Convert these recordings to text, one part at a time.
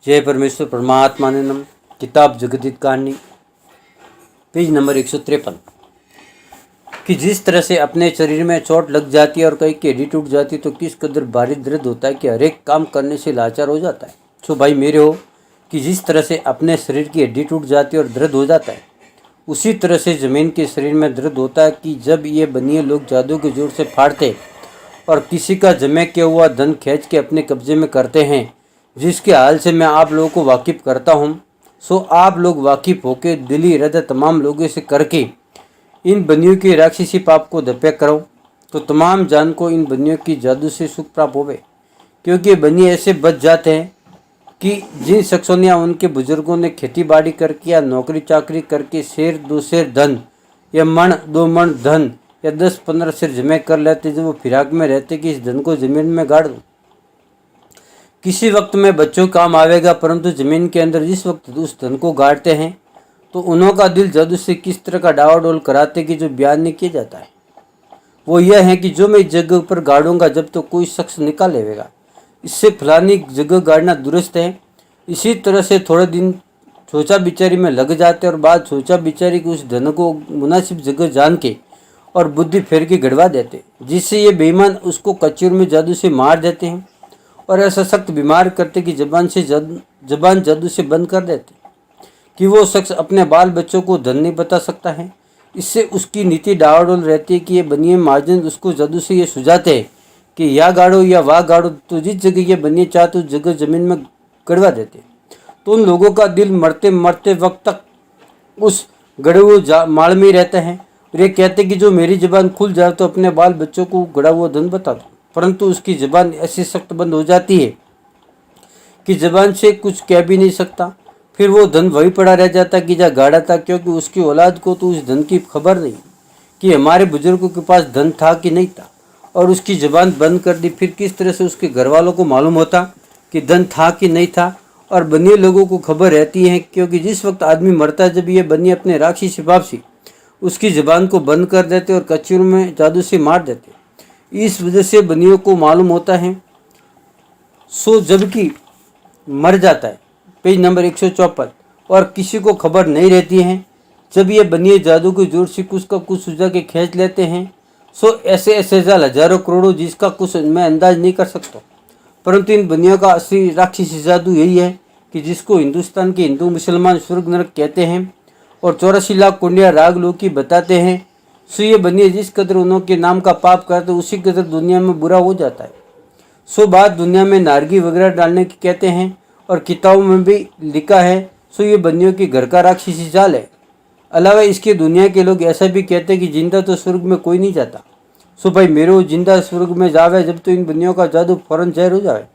जय परमेश्वर परमात्मानंदम। किताब जगदीत कहानी, पेज नंबर 153। कि जिस तरह से अपने शरीर में चोट लग जाती है और कहीं की हड्डी टूट जाती है तो किस कदर भारी दर्द होता है कि हर एक काम करने से लाचार हो जाता है। सो भाई मेरे हो कि जिस तरह से अपने शरीर की हड्डी टूट जाती है और दर्द हो जाता है, उसी तरह से ज़मीन के शरीर में दर्द होता है कि जब ये बनिए लोग जादू के जोर से फाड़ते और किसी का जमे किया हुआ धन खींच के अपने कब्जे में करते हैं, जिसके हाल से मैं आप लोगों को वाकिफ़ करता हूँ। सो आप लोग वाकिफ़ होकर दिली हृदय तमाम लोगों से करके इन बनियों के राक्षसी पाप को दफे करो, तो तमाम जान को इन बनियों की जादू से सुख प्राप्त होवे। क्योंकि बनिए ऐसे बच जाते हैं कि जिन शख्सों ने या उनके बुजुर्गों ने खेती बाड़ी करके या नौकरी चाकरी करके शेर दो शेर धन या मण दो मण धन या 10-15 शेर जमे कर लेते, जब वो फिराक में रहते कि इस धन को जमीन में गाड़ दूं, किसी वक्त में बच्चों काम आवेगा, परंतु जमीन के अंदर जिस वक्त उस धन को गाड़ते हैं तो उन्हों का दिल जादू से किस तरह का डावाडोल कराते कि जो बयान नहीं किया जाता है। वो यह है कि जो मैं इस जगह पर गाड़ूंगा जब तो कोई शख्स निकाल लेगा, इससे फलानी जगह गाड़ना दुरुस्त है। इसी तरह से थोड़े दिन सोचा बिचारी में लग जाते और बाद सोचा बिचारी की उस धन को मुनासिब जगह जान के और बुद्धि फेर के गड़वा देते, जिससे ये बेईमान उसको कच्चूर में जादू से मार देते हैं और ऐसा सख्त बीमार करते कि जबान जादू से बंद कर देते कि वो शख्स अपने बाल बच्चों को धन नहीं बता सकता है। इससे उसकी नीति डावाडोल रहती है कि ये बनिए महाजन उसको जादू से ये सुझाते हैं कि या गाड़ो या वाह गाड़ो, तो जिस जगह ये बनिए चाहते उस जगह ज़मीन में गड़वा देते। तो उन लोगों का दिल मरते मरते वक्त तक उस गड़े हुए माल में ही रहता है और ये कहते कि जो मेरी ज़बान खुल जाए तो अपने बाल बच्चों को गड़ा हुआ धन बता दो, परंतु उसकी ज़बान ऐसी सख्त बंद हो जाती है कि ज़बान से कुछ कह भी नहीं सकता। फिर वो धन वही पड़ा रह जाता कि जहाँ गाड़ा था, क्योंकि उसकी औलाद को तो उस धन की खबर नहीं कि हमारे बुजुर्गों के पास धन था कि नहीं था, और उसकी ज़बान बंद कर दी। फिर किस तरह से उसके घर वालों को मालूम होता कि धन था कि नहीं था, और बनिए लोगों को खबर रहती है, क्योंकि जिस वक्त आदमी मरता है जब ये बनिए अपने राक्षसी बाप से उसकी ज़बान को बंद कर देते और कच्चूर में जादू से मार देते। इस वजह से बनियों को मालूम होता है। सो जबकि मर जाता है, पेज नंबर 154, और किसी को खबर नहीं रहती है। जब ये बनिए जादू के जोर से कुछ का कुछ सुझा के खींच लेते हैं। सो ऐसे ऐसे जाल हजारों करोड़ों जिसका कुछ मैं अंदाज नहीं कर सकता, परंतु इन बनियों का असली राक्षसी जादू यही है कि जिसको हिंदुस्तान के हिंदू मुसलमान स्वर्ग नरक कहते हैं और 84 लाख कुंडिया राग लोकी बताते हैं। सो ये बनिए जिस कदर उनके नाम का पाप करते उसी कदर दुनिया में बुरा हो जाता है। सो बात दुनिया में नारगी वगैरह डालने की कहते हैं और किताबों में भी लिखा है। सो ये बनियों के घर का राक्षसी जाल है। अलावा इसके दुनिया के लोग ऐसा भी कहते हैं कि जिंदा तो स्वर्ग में कोई नहीं जाता। सो भाई मेरे जिंदा स्वर्ग में जावे जब तो इन बनियों का जादू फौरन जहर हो जाए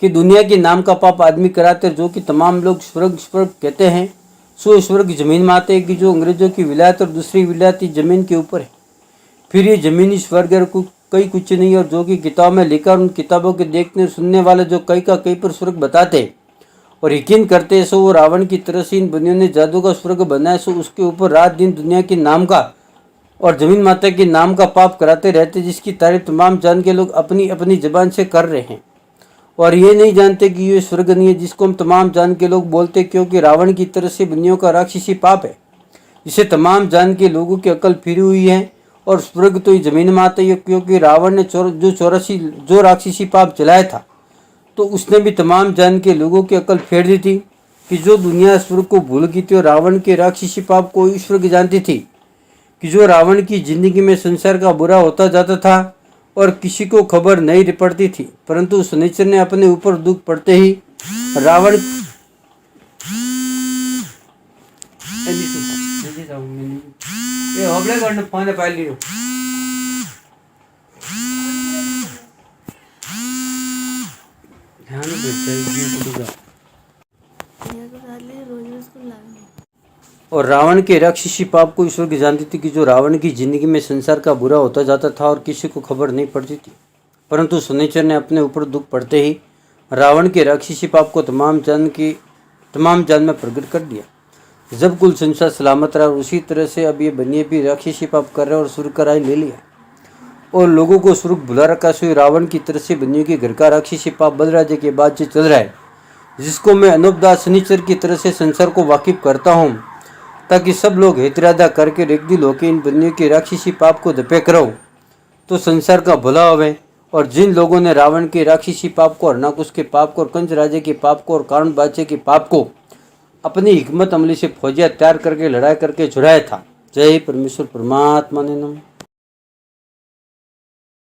कि दुनिया के नाम का पाप आदमी कराते, जो कि तमाम लोग स्वर्ग स्वर्ग कहते हैं। सो स्वर्ग जमीन में आते हैं कि जो अंग्रेजों की विलायत और दूसरी विलायती जमीन के ऊपर है। फिर ये जमीनी स्वर्ग और कई कुछ नहीं, और जो कि किताब में लिखा और उन किताबों के देखने सुनने वाले जो कई का कई पर स्वर्ग बताते और यकीन करते हैं। सो वो रावण की तरह से इन बनियों ने जादू का स्वर्ग बनाया। सो उसके ऊपर रात दिन दुनिया के नाम का और जमीन माता के नाम का पाप कराते रहते, जिसकी तारीफ तमाम जान के लोग अपनी अपनी जबान से कर रहे हैं और ये नहीं जानते कि ये स्वर्ग नहीं है जिसको हम तमाम जान के लोग बोलते, क्योंकि रावण की तरह से बनियों का राक्षसी पाप है जिसे तमाम जान के लोगों की अकल फिरी हुई है। और स्वर्ग तो ये जमीन में आता ही है, क्योंकि रावण ने जो राक्षसी पाप चलाया था तो उसने भी तमाम जान के लोगों की अकल फेर दी थी कि जो दुनिया स्वर्ग को भूल गई थी और रावण के राक्षसी पाप को ईश्वर जानती थी कि जो रावण की जिंदगी में संसार का बुरा होता जाता था और किसी को खबर नहीं पड़ती थी, परंतु शनिचर ने अपने ऊपर दुख पड़ते ही रावण और रावण के राक्षसी पाप को ईश्वर की जानती थी कि जो रावण की जिंदगी में संसार का बुरा होता जाता था और किसी को खबर नहीं पड़ती थी, परंतु शनिचर ने अपने ऊपर दुख पड़ते ही रावण के राक्षसी पाप को तमाम जान में प्रकट कर दिया। जब कुल संसार सलामत रहा, उसी तरह से अब ये बनिए भी राक्षसी पाप कर रहे और स्वर्ग का राय ले लिया और लोगों को स्वर्ग भुला रखा। सो रावण की तरह से बनियों के घर का राक्षसी पाप बलराजे के बाद से चल रहा है, जिसको मैं अनूपदास शनिचर की तरह से संसार को वाकिफ करता हूँ, ताकि सब लोग हितरादा करके एक दिल होकर इन बंदियों के राक्षसी पाप को दबे करो तो संसार का भला होवे। और जिन लोगों ने रावण के राक्षसी पाप को, हरनाकुश के पाप को और कंस राजे के पाप को और कारण बादशाह के पाप को अपनी हिकमत अमली से फौजियां तैयार करके लड़ाई करके छुड़ाया था। जय परमेश्वर परमात्मा ने नमः।